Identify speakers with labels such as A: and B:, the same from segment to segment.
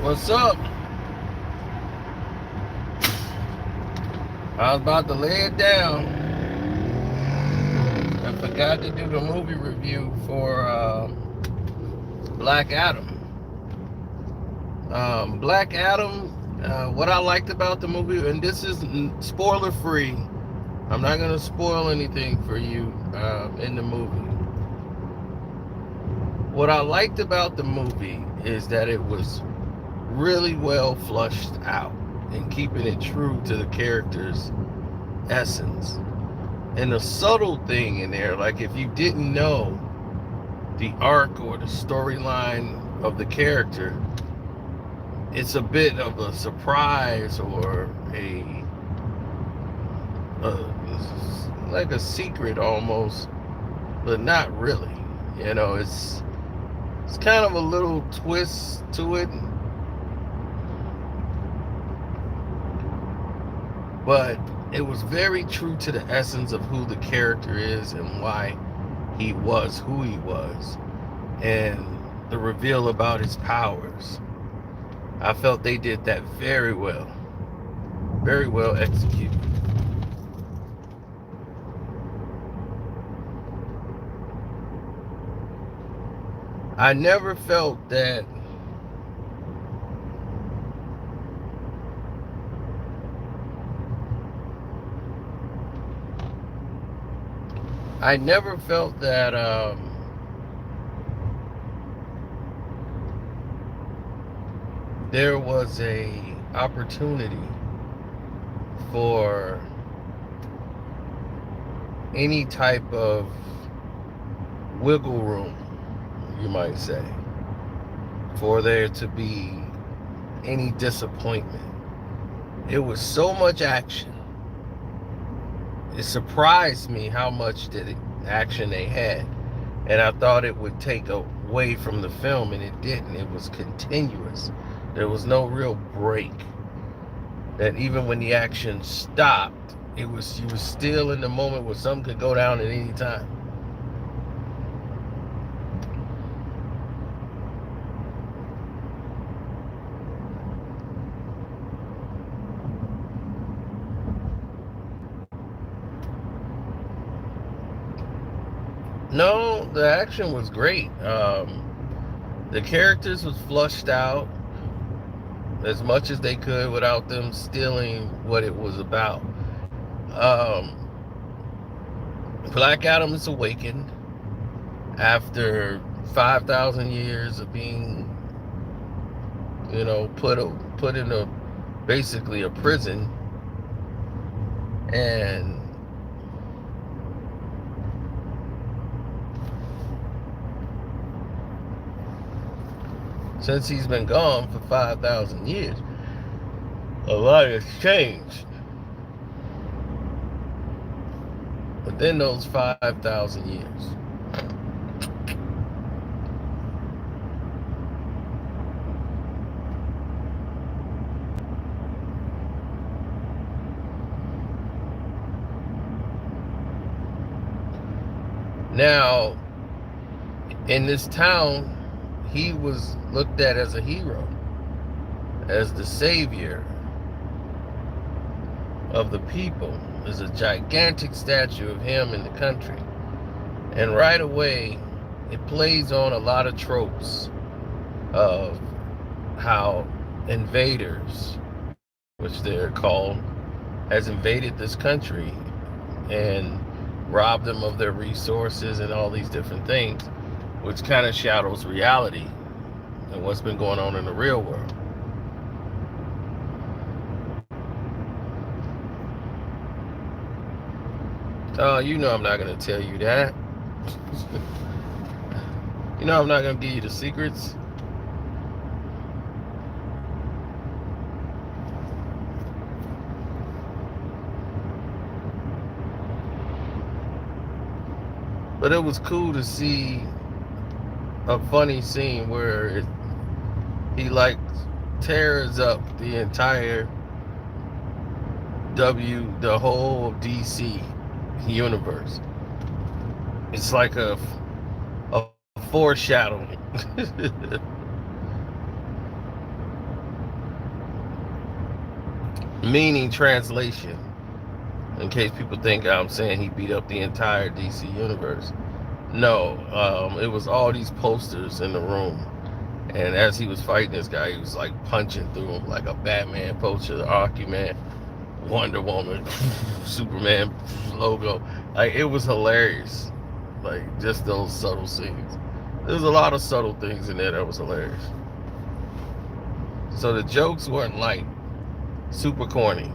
A: What's up? I was about to lay it down. I forgot to do the movie review for Black Adam. Black Adam, what I liked about the movie, and this is spoiler free, I'm not going to spoil anything for you in the movie. What I liked about the movie is that it was really well flushed out and keeping it true to the character's essence. And a subtle thing in there, like if you didn't know the arc or the storyline of the character, it's a bit of a surprise or like a secret almost, but not really. You know, it's kind of a little twist to it, but it was very true to the essence of who the character is and why he was who he was, and the reveal about his powers. I felt they did that very well executed. I never felt that there was a opportunity for any type of wiggle room, you might say, for there to be any disappointment. It was so much action. It surprised me how much action they had, and I thought it would take away from the film, and it didn't. It was continuous. There was no real break. That even when the action stopped, you was still in the moment where something could go down at any time. No, the action was great. The characters was flushed out as much as they could without them stealing what it was about. Black Adam is awakened after 5,000 years of being, put in basically a prison, and since he's been gone for 5,000 years, a lot has changed. Within those 5,000 years, now in this town, he was looked at as a hero, as the savior of the people. There's a gigantic statue of him in the country, and right away it plays on a lot of tropes of how invaders, which they're called, has invaded this country and robbed them of their resources and all these different things, which kind of shadows reality and what's been going on in the real world. Oh, you know I'm not going to tell you that. You know I'm not going to give you the secrets. But it was cool to see a funny scene where he like tears up the entire the whole DC universe. It's like a foreshadowing. Meaning translation, in case people think I'm saying he beat up the entire DC universe. No, it was all these posters in the room. And as he was fighting this guy, he was like punching through him like a Batman poster, Aquaman, Wonder Woman, Superman logo. Like it was hilarious. Like just those subtle scenes. There's a lot of subtle things in there that was hilarious. So the jokes weren't like super corny.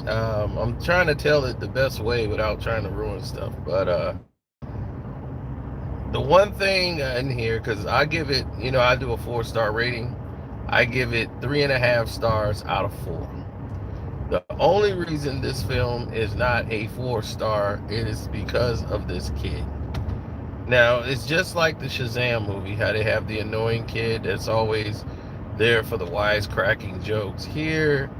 A: I'm trying to tell it the best way without trying to ruin stuff. But the one thing in here, because I give it, I do a 4-star rating. I give it 3.5 stars out of 4. The only reason this film is not a 4-star is because of this kid. Now, it's just like the Shazam movie, how they have the annoying kid that's always there for the wisecracking jokes. Here,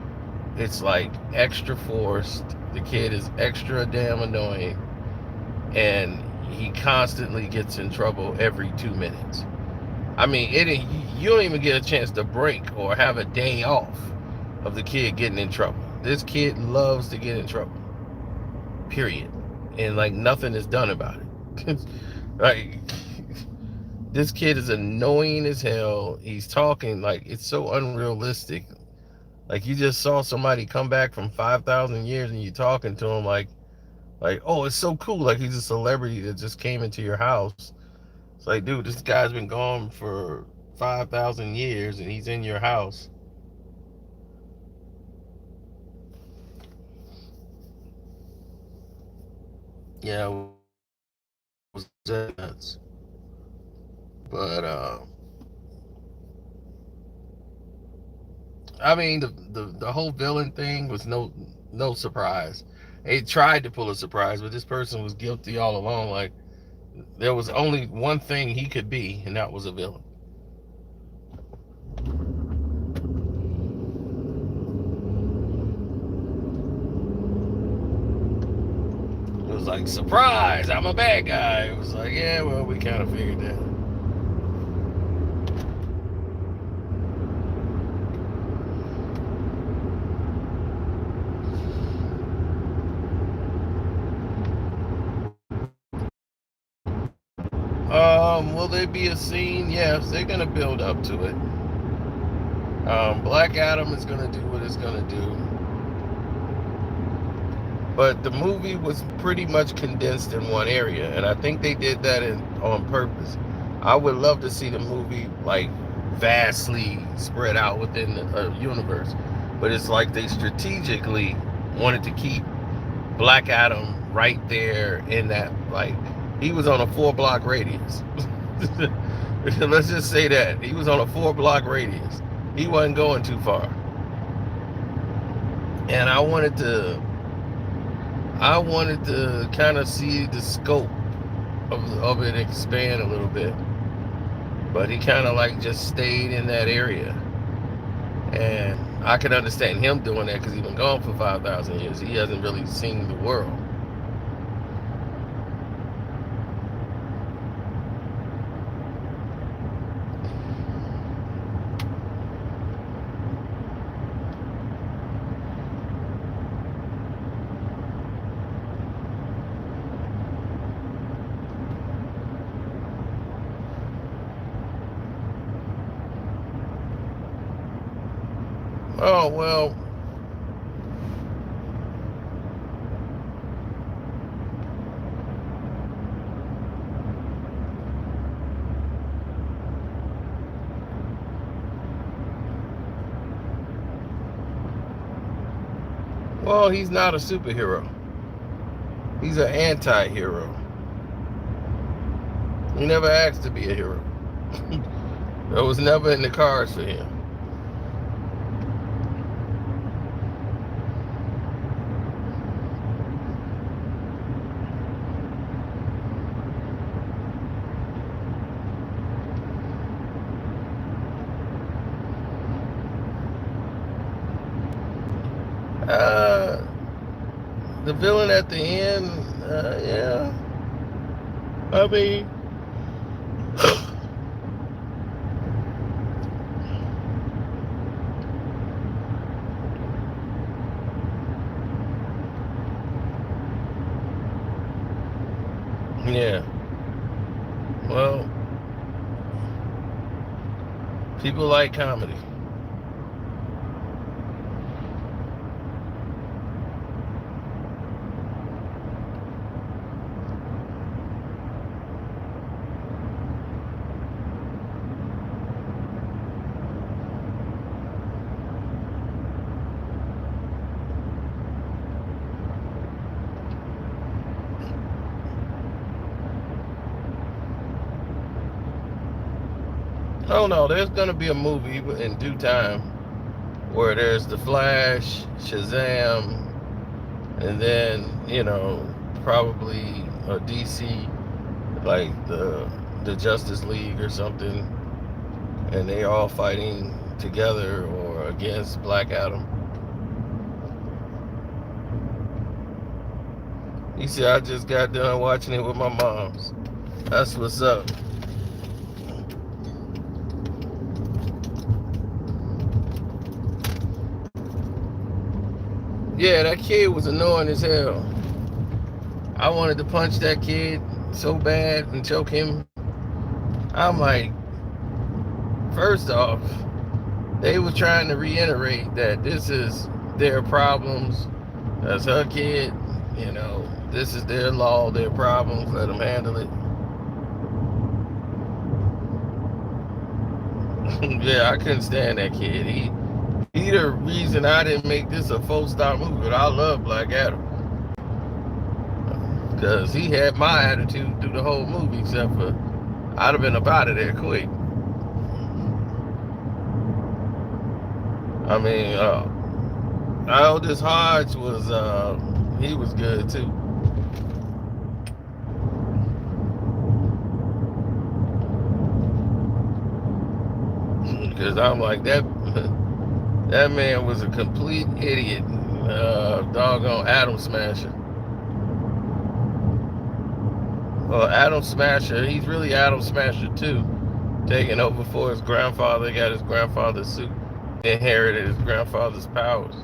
A: it's like extra forced. The kid is extra damn annoying, and he constantly gets in trouble every 2 minutes. I mean, you don't even get a chance to break or have a day off of the kid getting in trouble. This kid loves to get in trouble. Period. And like nothing is done about it. Like this kid is annoying as hell. He's talking like it's so unrealistic. Like you just saw somebody come back from 5,000 years and you talking to him like, oh, it's so cool. Like he's a celebrity that just came into your house. It's like, dude, this guy's been gone for 5,000 years and he's in your house. Yeah, it was nuts. But I mean, the whole villain thing was no surprise. They tried to pull a surprise, but this person was guilty all along. Like there was only one thing he could be, and that was a villain. It was like surprise, I'm a bad guy. It was like, yeah, well, we kind of figured that. Will there be a scene? Yes, they're gonna build up to it. Black Adam is gonna do what it's gonna do. But the movie was pretty much condensed in one area, and I think they did that on purpose. I would love to see the movie like vastly spread out within the universe, but it's like they strategically wanted to keep Black Adam right there in that, like he was on a 4-block radius. Let's just say that he was on a 4-block radius. He wasn't going too far, and I wanted to kind of see the scope of it expand a little bit, but he kind of like just stayed in that area, and I can understand him doing that because he's been gone for 5,000 years. He hasn't really seen the world. Oh well, he's not a superhero. He's an anti-hero. He never asked to be a hero. That was never in the cards for him. Uh, the villain at the end, yeah. I mean, Yeah. Well, people like comedy. Oh no, there's gonna be a movie in due time where there's the Flash, Shazam, and then probably a DC like the Justice League or something, and they all fighting together or against Black Adam. You see, I just got done watching it with my moms. That's what's up. Yeah, that kid was annoying as hell. I wanted to punch that kid so bad and choke him. I'm like, first off, they were trying to reiterate that this is their problems. That's her kid. This is their law, their problems. Let them handle it. Yeah, I couldn't stand that kid. He the reason I didn't make this a full-stop movie, but I love Black Adam. Because he had my attitude through the whole movie, except for I'd have been up out of there quick. I mean, Aldous Hodge he was good too. Because I'm like, that man was a complete idiot. Doggone Atom Smasher. Well, Atom Smasher, he's really Atom Smasher too. Taking over for his grandfather, got his grandfather's suit, inherited his grandfather's powers.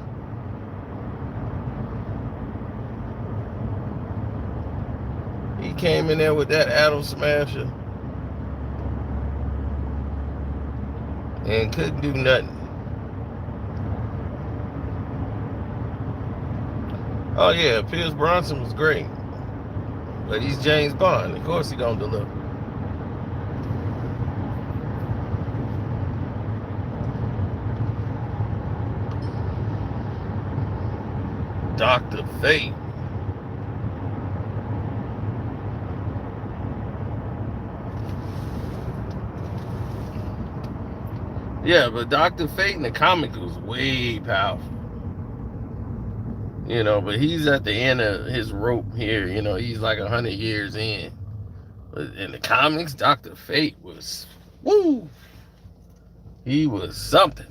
A: He came in there with that Atom Smasher and couldn't do nothing. Oh yeah, Pierce Brosnan was great, but he's James Bond. Of course he gonna deliver. Dr. Fate. Yeah, but Dr. Fate in the comic was way powerful. But he's at the end of his rope here. He's like 100 years in. But in the comics, Dr. Fate was, woo! He was something.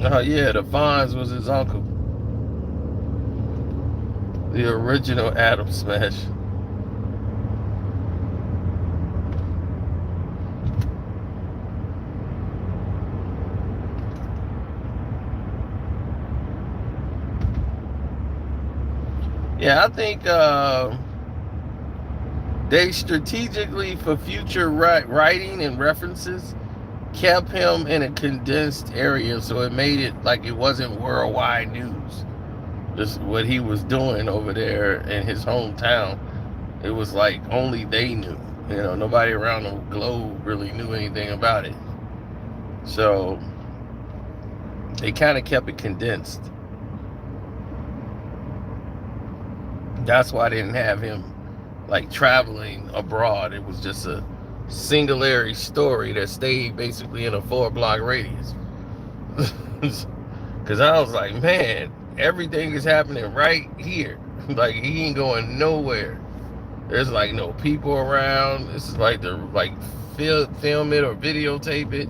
A: Oh yeah, the Fonz was his uncle. The original Atom Smash. Yeah, I think they strategically, for future writing and references, kept him in a condensed area, so it made it like it wasn't worldwide news. Just what he was doing over there in his hometown, it was like only they knew. Nobody around the globe really knew anything about it. So they kind of kept it condensed. That's why I didn't have him like traveling abroad. It was just a singularity story that stayed basically in a 4-block radius. Because I was like, man, everything is happening right here. Like, he ain't going nowhere. There's like no people around. This is like film it or videotape it.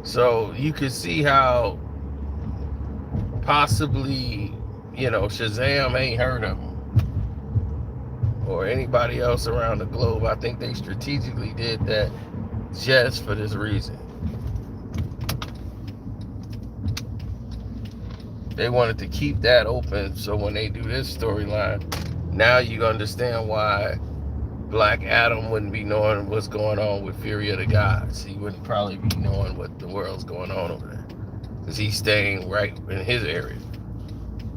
A: So you could see how possibly, Shazam ain't heard of him. Or anybody else around the globe. I think they strategically did that just for this reason. They wanted to keep that open, so when they do this storyline, now you understand why Black Adam wouldn't be knowing what's going on with Fury of the Gods. He wouldn't probably be knowing what the world's going on over there, because he's staying right in his area.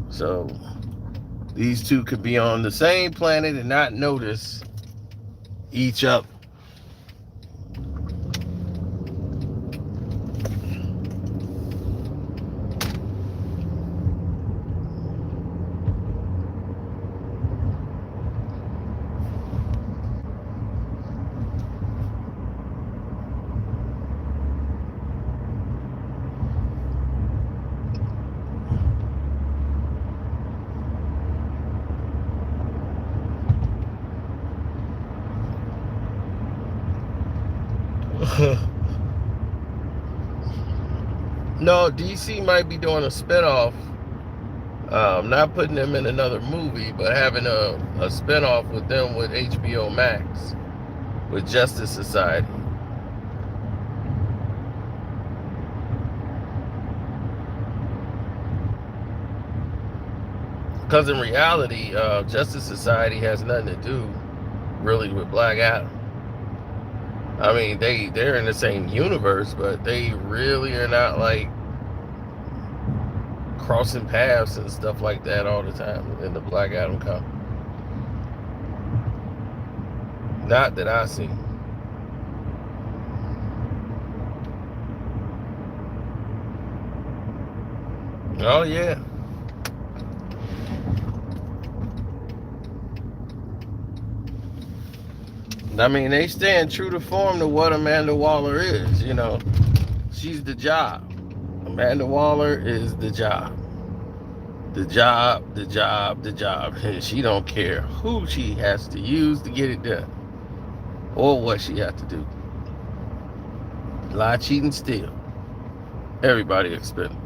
A: So these two could be on the same planet and not notice each other. No, DC might be doing a spinoff. Not putting them in another movie, but having a spinoff with them with HBO Max, with Justice Society. Because in reality, Justice Society has nothing to do really with Black Adam. I mean, they're in the same universe, but they really are not like crossing paths and stuff like that all the time in the Black Adam comic. Not that I see. Oh yeah. I mean, they stand true to form to what Amanda Waller is. You know, she's the job. Amanda Waller is the job. The job, the job, the job. And she don't care who she has to use to get it done, or what she has to do. Lie, cheat, and steal. Everybody expendable.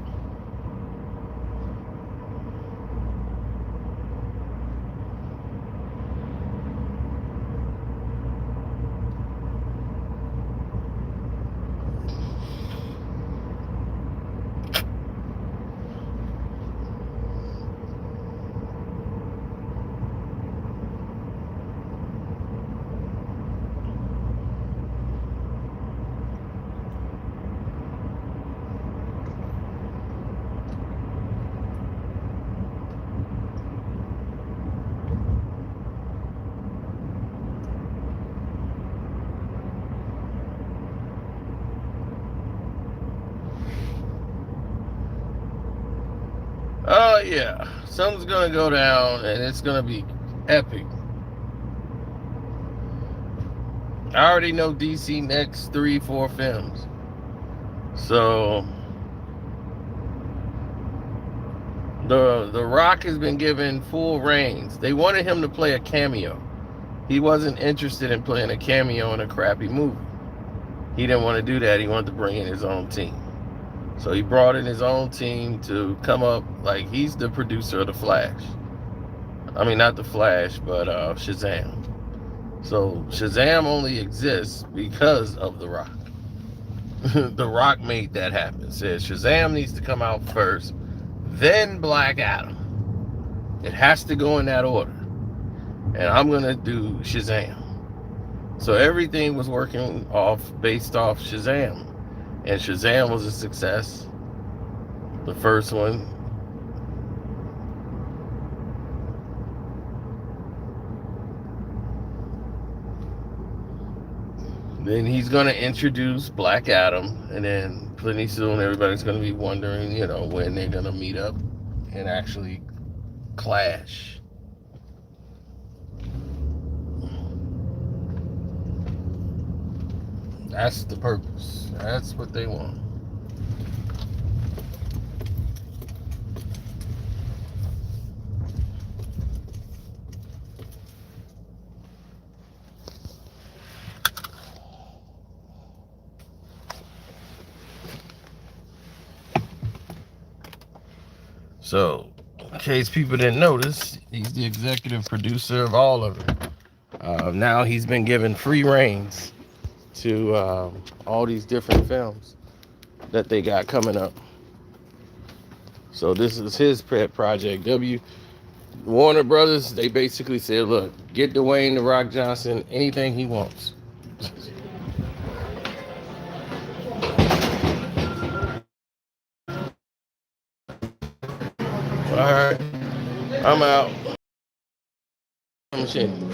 A: Oh yeah, something's gonna go down and it's gonna be epic. I already know DC next 3-4 films. So the Rock has been given full reins. They wanted him to play a cameo. He wasn't interested in playing a cameo in a crappy movie. He didn't want to do that. He wanted to bring in his own team. So he brought in his own team to come up, like he's the producer of The Flash. I mean, not The Flash, but Shazam. So Shazam only exists because of The Rock. The Rock made that happen. Says Shazam needs to come out first, then Black Adam. It has to go in that order. And I'm going to do Shazam. So everything was working based off Shazam. And Shazam was a success. The first one. Then he's going to introduce Black Adam. And then pretty soon everybody's going to be wondering, you know, when they're going to meet up and actually clash. That's the purpose. That's what they want. So, in case people didn't notice, he's the executive producer of all of it. Now he's been given free reins to all these different films that they got coming up. So this is his pet project. Warner Brothers, they basically said, look, get Dwayne the Rock Johnson anything he wants. All right, I'm out. Machine.